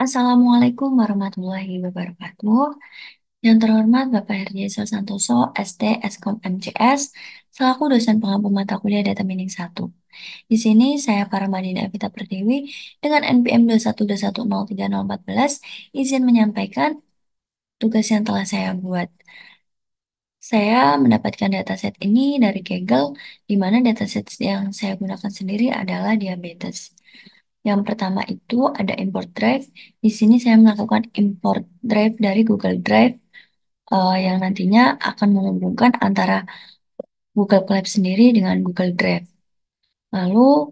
Assalamualaikum warahmatullahi wabarakatuh. Yang terhormat Bapak Herji Santoso, ST, Eskom MCS, selaku dosen pengampu mata kuliah Data Mining 1. Di sini saya Paramadina Evita Pertiwi dengan NPM 212103014 izin menyampaikan tugas yang telah saya buat. Saya mendapatkan dataset ini dari Kaggle, di mana dataset yang saya gunakan sendiri adalah diabetes. Yang pertama itu ada import drive. Di sini saya melakukan import drive dari Google Drive yang nantinya akan menghubungkan antara Google Colab sendiri dengan Google Drive. Lalu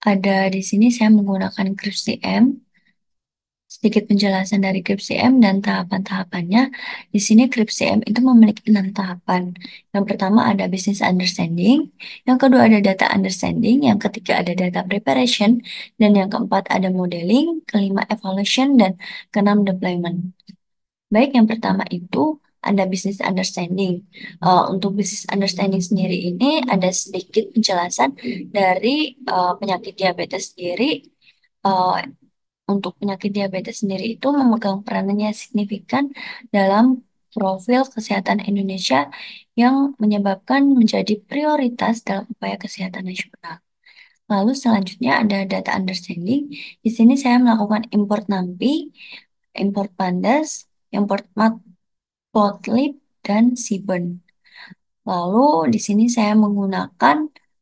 ada di sini saya menggunakan GripCM. Sedikit penjelasan dari GripCM dan tahapan-tahapannya. Di sini GripCM itu memiliki 6 tahapan. Yang pertama ada business understanding, yang kedua ada data understanding, yang ketiga ada data preparation, dan yang keempat ada modeling, kelima evaluation, dan keenam deployment. Baik, yang pertama itu ada business understanding. Untuk business understanding sendiri ini ada sedikit penjelasan dari penyakit diabetes sendiri. Eh, untuk penyakit diabetes sendiri itu memegang perannya signifikan dalam profil kesehatan Indonesia yang menyebabkan menjadi prioritas dalam upaya kesehatan nasional. Lalu selanjutnya ada data understanding. Di sini saya melakukan import NAMPI, import pandas, import matplotlib, dan Seaborn. Lalu di sini saya menggunakan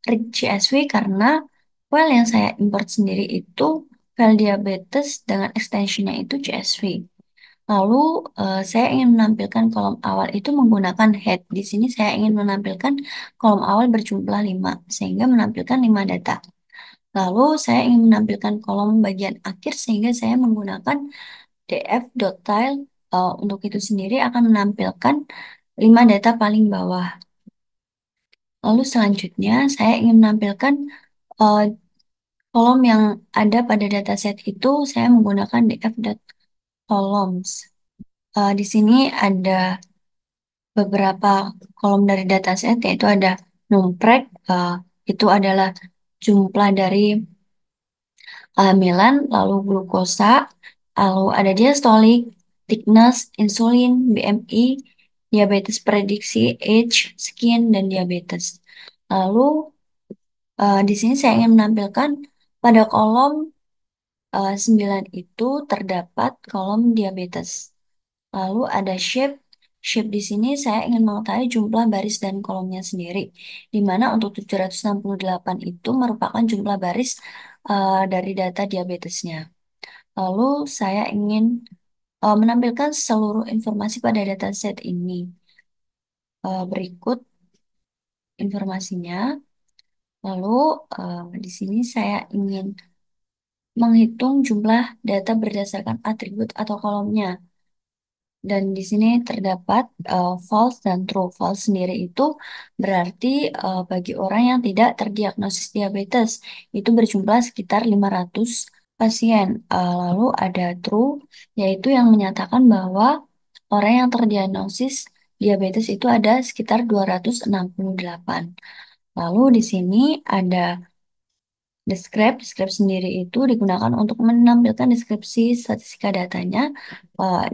rig CSV karena file yang saya import sendiri itu file diabetes dengan extensionnya itu CSV. Lalu saya ingin menampilkan kolom awal itu menggunakan head. Di sini saya ingin menampilkan kolom awal berjumlah 5 sehingga menampilkan 5 data. Lalu saya ingin menampilkan kolom bagian akhir sehingga saya menggunakan df.tile. Untuk itu sendiri akan menampilkan 5 data paling bawah. Lalu selanjutnya saya ingin menampilkan eh, kolom yang ada pada dataset itu saya menggunakan df.columns. Di sini ada beberapa kolom dari dataset yaitu ada numpreg, itu adalah jumlah dari kehamilan, lalu glukosa, lalu ada diastolik, thickness, insulin, BMI, diabetes prediksi, age, skin, dan diabetes. Lalu di sini saya ingin menampilkan pada kolom 9 itu terdapat kolom diabetes. Lalu ada shape. Shape di sini saya ingin mengetahui jumlah baris dan kolomnya sendiri. Di mana untuk 768 itu merupakan jumlah baris dari data diabetesnya. Lalu saya ingin menampilkan seluruh informasi pada dataset ini. Berikut informasinya. Lalu di sini saya ingin menghitung jumlah data berdasarkan atribut atau kolomnya. Dan di sini terdapat false dan true. False sendiri itu berarti bagi orang yang tidak terdiagnosis diabetes itu berjumlah sekitar 500 pasien. Lalu ada true, yaitu yang menyatakan bahwa orang yang terdiagnosis diabetes itu ada sekitar 268. Lalu di sini ada describe. Describe sendiri itu digunakan untuk menampilkan deskripsi statistika datanya.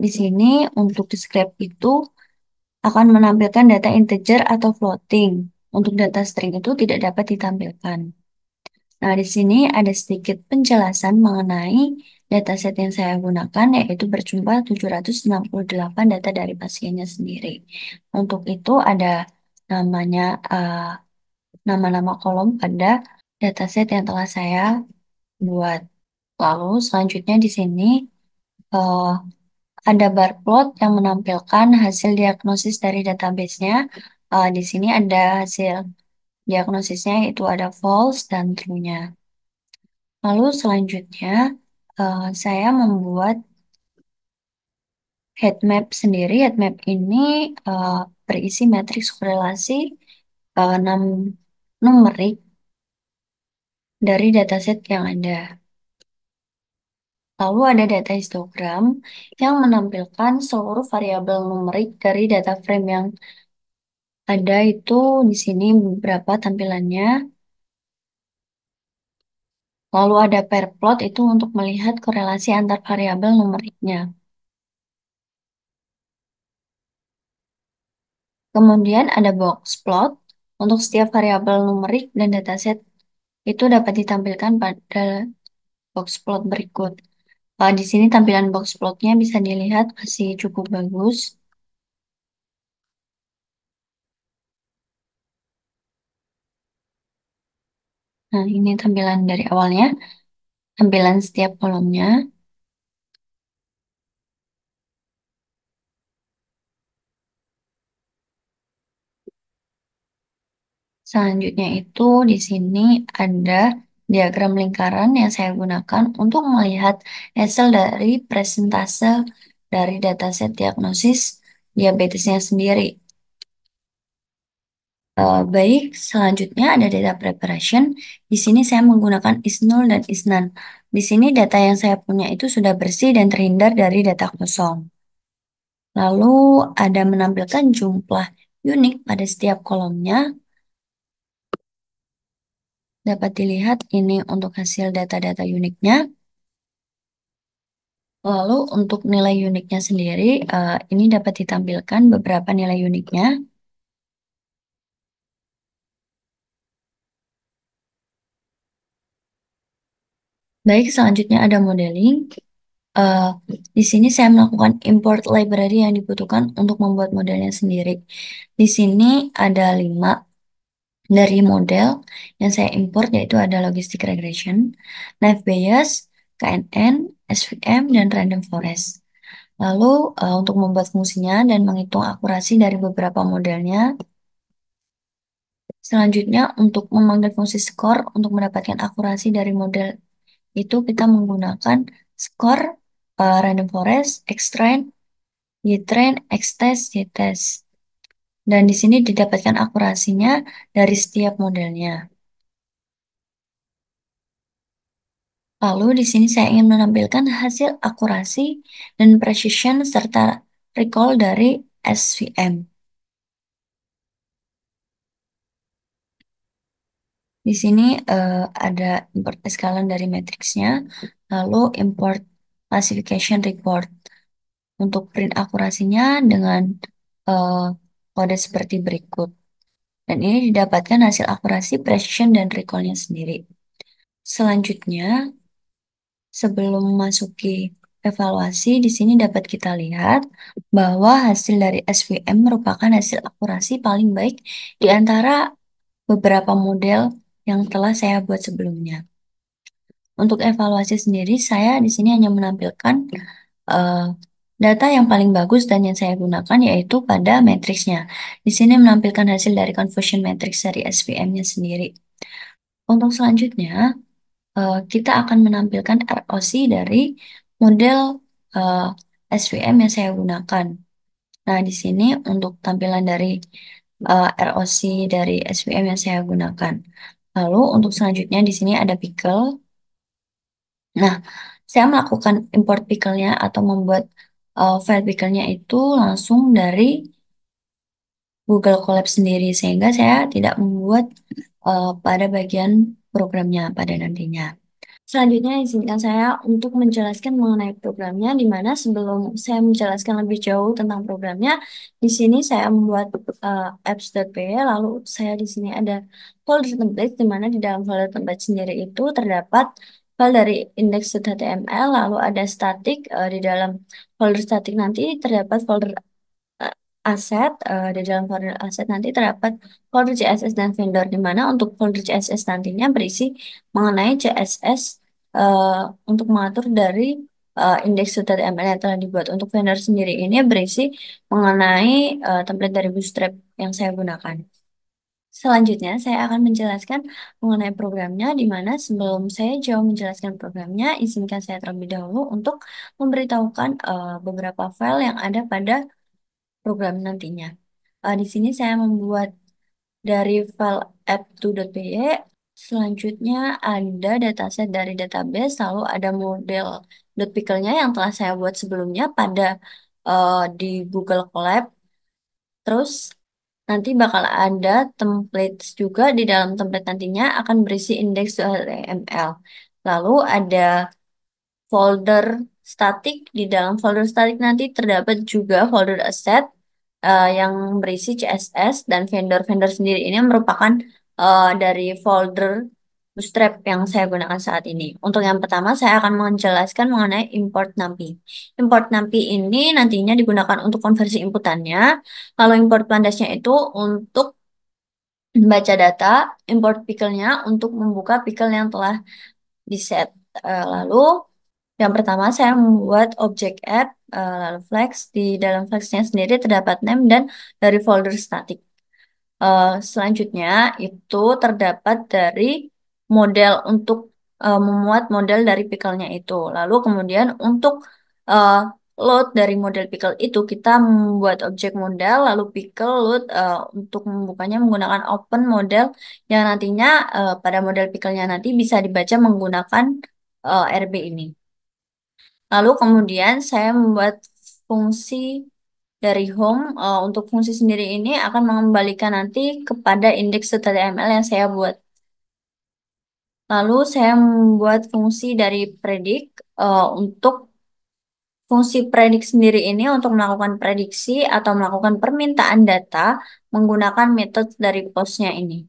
Di sini untuk describe itu akan menampilkan data integer atau floating. Untuk data string itu tidak dapat ditampilkan. Nah, di sini ada sedikit penjelasan mengenai dataset yang saya gunakan, yaitu berjumlah 768 data dari pasiennya sendiri. Untuk itu ada namanya, nama-nama kolom pada dataset yang telah saya buat. Lalu selanjutnya di sini eh, ada bar plot yang menampilkan hasil diagnosis dari database-nya. Di sini ada hasil diagnosisnya yaitu ada false dan true-nya. Lalu selanjutnya saya membuat heat map sendiri. Heat map ini eh, berisi matriks korelasi 6 numerik dari dataset yang ada. Lalu ada data histogram yang menampilkan seluruh variabel numerik dari data frame yang ada itu di sini beberapa tampilannya. Lalu ada pair plot itu untuk melihat korelasi antar variabel numeriknya. Kemudian ada box plot untuk setiap variabel numerik dan dataset itu dapat ditampilkan pada box plot berikut. Di sini tampilan box plotnya bisa dilihat masih cukup bagus. Nah, ini tampilan dari awalnya, tampilan setiap kolomnya. Selanjutnya itu di sini ada diagram lingkaran yang saya gunakan untuk melihat hasil dari presentase dari dataset diagnosis diabetesnya sendiri. Baik, selanjutnya ada data preparation. Di sini saya menggunakan is-null dan is-none. Di sini data yang saya punya itu sudah bersih dan terhindar dari data kosong. Lalu ada menampilkan jumlah unik pada setiap kolomnya. Dapat dilihat ini untuk hasil data-data uniknya. Lalu untuk nilai uniknya sendiri, ini dapat ditampilkan beberapa nilai uniknya. Baik, selanjutnya ada modeling. Eh, di sini saya melakukan import library yang dibutuhkan untuk membuat modelnya sendiri. Di sini ada 5 dari model yang saya import, yaitu ada logistic regression, Naive Bayes, KNN, SVM, dan Random Forest. Lalu untuk membuat fungsinya dan menghitung akurasi dari beberapa modelnya. Selanjutnya untuk memanggil fungsi score untuk mendapatkan akurasi dari model itu kita menggunakan score, random forest, xtrain, ytrain, xtest, ytest. Dan di sini didapatkan akurasinya dari setiap modelnya. Lalu di sini saya ingin menampilkan hasil akurasi dan precision serta recall dari SVM. Di sini ada import eskalan dari matriksnya, lalu import classification report untuk print akurasinya dengan eh, kode seperti berikut. Dan ini didapatkan hasil akurasi, precision, dan recall-nya sendiri. Selanjutnya, sebelum memasuki evaluasi, di sini dapat kita lihat bahwa hasil dari SVM merupakan hasil akurasi paling baik di antara beberapa model yang telah saya buat sebelumnya. Untuk evaluasi sendiri, saya di sini hanya menampilkan eh, data yang paling bagus dan yang saya gunakan yaitu pada matriksnya. Di sini menampilkan hasil dari conversion matrix dari SVM-nya sendiri. Untuk selanjutnya, kita akan menampilkan ROC dari model eh, SVM yang saya gunakan. Nah, di sini untuk tampilan dari ROC dari SVM yang saya gunakan. Lalu untuk selanjutnya di sini ada pickle. Nah, saya melakukan import pickle-nya atau membuat file pickle-nya itu langsung dari Google Colab sendiri, sehingga saya tidak membuat pada bagian programnya pada nantinya. Selanjutnya, izinkan saya untuk menjelaskan mengenai programnya, di mana sebelum saya menjelaskan lebih jauh tentang programnya, di sini saya membuat apps.py, lalu saya di sini ada folder template, di mana di dalam folder template sendiri itu terdapat file dari index.html, lalu ada static, di dalam folder static nanti terdapat folder eh, aset, di dalam folder aset nanti terdapat folder CSS dan vendor, di mana untuk folder CSS nantinya berisi mengenai CSS eh, untuk mengatur dari index.html yang telah dibuat. Untuk vendor sendiri ini berisi mengenai template dari Bootstrap yang saya gunakan. Selanjutnya, saya akan menjelaskan mengenai programnya, di mana sebelum saya jauh menjelaskan programnya, izinkan saya terlebih dahulu untuk memberitahukan beberapa file yang ada pada program nantinya. Di sini saya membuat dari file app2.py. Selanjutnya ada dataset dari database, lalu ada model .pickle-nya yang telah saya buat sebelumnya pada di Google Colab. Terus nanti bakal ada templates juga, di dalam template nantinya akan berisi index.html. Lalu ada folder statik. Di dalam folder statik nanti terdapat juga folder asset yang berisi CSS dan vendor-vendor sendiri. Ini merupakan dari folder Bootstrap yang saya gunakan saat ini. Untuk yang pertama, saya akan menjelaskan mengenai import NumPy. Import NumPy ini nantinya digunakan untuk konversi inputannya. Kalau import Pandas-nya itu untuk membaca data, import pickle-nya untuk membuka pickle yang telah di-set. Lalu yang pertama, saya membuat objek add, lalu flex. Di dalam flexnya sendiri terdapat name dan dari folder static. Selanjutnya, itu terdapat dari model untuk memuat model dari pickle-nya itu. Lalu kemudian untuk uh, load dari model pickle itu, kita membuat objek model, lalu pickle load untuk membukanya menggunakan open model yang nantinya pada model pickle-nya nanti bisa dibaca menggunakan RB ini. Lalu kemudian saya membuat fungsi dari home. Untuk fungsi sendiri ini akan mengembalikan nanti kepada index.html yang saya buat. Lalu saya membuat fungsi dari predict. Untuk fungsi predict sendiri ini untuk melakukan prediksi atau melakukan permintaan data menggunakan metode dari postnya ini.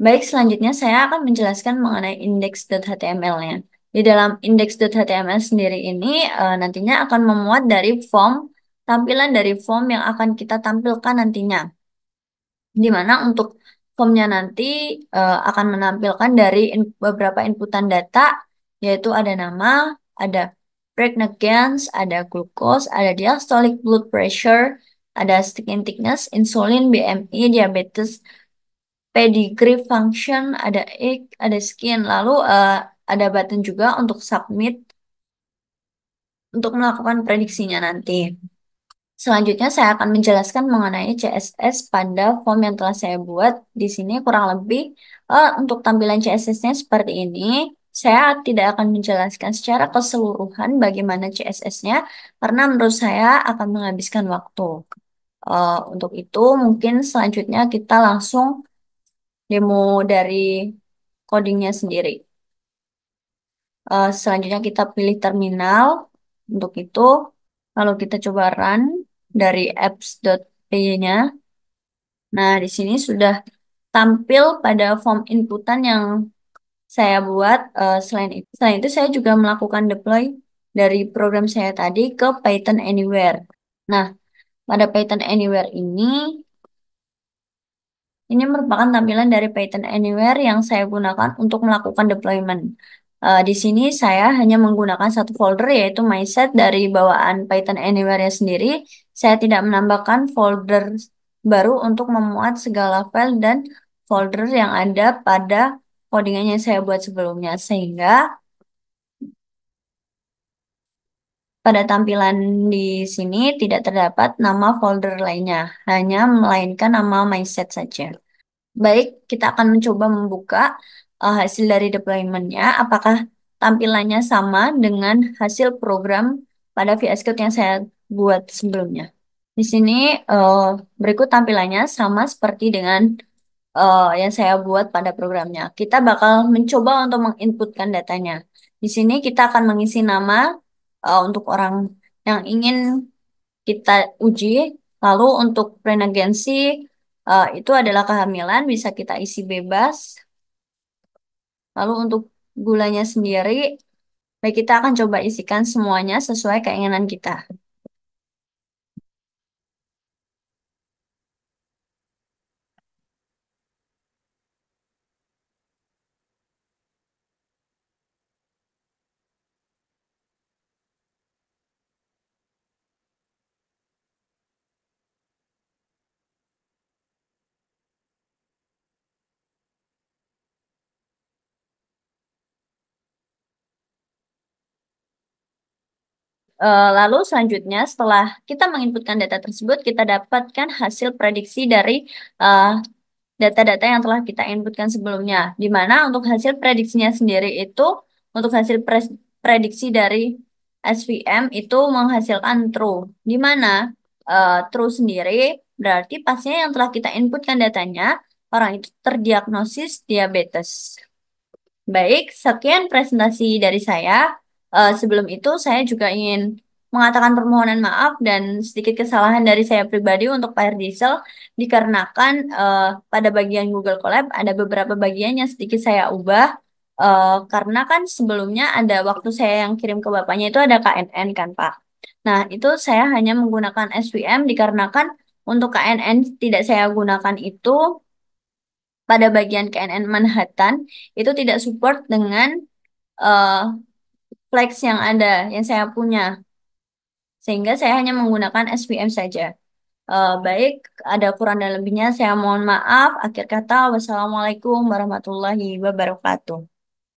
Baik, selanjutnya saya akan menjelaskan mengenai index.html-nya. Di dalam index.html sendiri ini nantinya akan memuat dari form, tampilan dari form yang akan kita tampilkan nantinya. Di mana untuk formnya nanti akan menampilkan dari beberapa inputan data, yaitu ada nama, ada pregnance, ada glucose, ada diastolic blood pressure, ada skin thickness, insulin, BMI, diabetes, pedigree function, ada egg, ada skin, lalu ada button juga untuk submit untuk melakukan prediksinya nanti. Selanjutnya saya akan menjelaskan mengenai CSS pada form yang telah saya buat. Di sini kurang lebih untuk tampilan CSS-nya seperti ini. Saya tidak akan menjelaskan secara keseluruhan bagaimana CSS-nya karena menurut saya akan menghabiskan waktu. Untuk itu mungkin selanjutnya kita langsung demo dari codingnya sendiri. Selanjutnya kita pilih terminal. Untuk itu, kalau kita coba run dari apps.py-nya, nah di sini sudah tampil pada form inputan yang saya buat. Selain itu saya juga melakukan deploy dari program saya tadi ke Python Anywhere. Nah, pada Python Anywhere ini merupakan tampilan dari Python Anywhere yang saya gunakan untuk melakukan deployment. Di sini saya hanya menggunakan satu folder yaitu myset dari bawaan Python Anywhere-nya sendiri. Saya tidak menambahkan folder baru untuk memuat segala file dan folder yang ada pada codingan yang saya buat sebelumnya. Sehingga pada tampilan di sini tidak terdapat nama folder lainnya, hanya melainkan nama myset saja. Baik, kita akan mencoba membuka hasil dari deployment-nya. Apakah tampilannya sama dengan hasil program pada VS Code yang saya buat sebelumnya? Di sini eh, berikut tampilannya sama seperti dengan yang saya buat pada programnya. Kita bakal mencoba untuk menginputkan datanya. Di sini kita akan mengisi nama untuk orang yang ingin kita uji. Lalu untuk pregnancy itu adalah kehamilan, bisa kita isi bebas. Lalu untuk gulanya sendiri, baik kita akan coba isikan semuanya sesuai keinginan kita. Lalu selanjutnya setelah kita menginputkan data tersebut, kita dapatkan hasil prediksi dari eh, data-data yang telah kita inputkan sebelumnya. Di mana untuk hasil prediksinya sendiri itu, untuk hasil prediksi dari SVM itu menghasilkan true. Di mana true sendiri berarti pasien yang telah kita inputkan datanya, orang itu terdiagnosis diabetes. Baik, sekian presentasi dari saya. Sebelum itu, saya juga ingin mengatakan permohonan maaf dan sedikit kesalahan dari saya pribadi untuk Pak Diesel, dikarenakan pada bagian Google Colab ada beberapa bagian yang sedikit saya ubah. Karena kan sebelumnya ada waktu saya yang kirim ke bapaknya itu ada KNN kan Pak. Nah, itu saya hanya menggunakan SVM dikarenakan untuk KNN tidak saya gunakan itu pada bagian KNN Manhattan itu tidak support dengan eh, flex yang ada yang saya punya sehingga saya hanya menggunakan SVM saja. Baik, ada kurang dan lebihnya saya mohon maaf. Akhir kata, wassalamualaikum warahmatullahi wabarakatuh.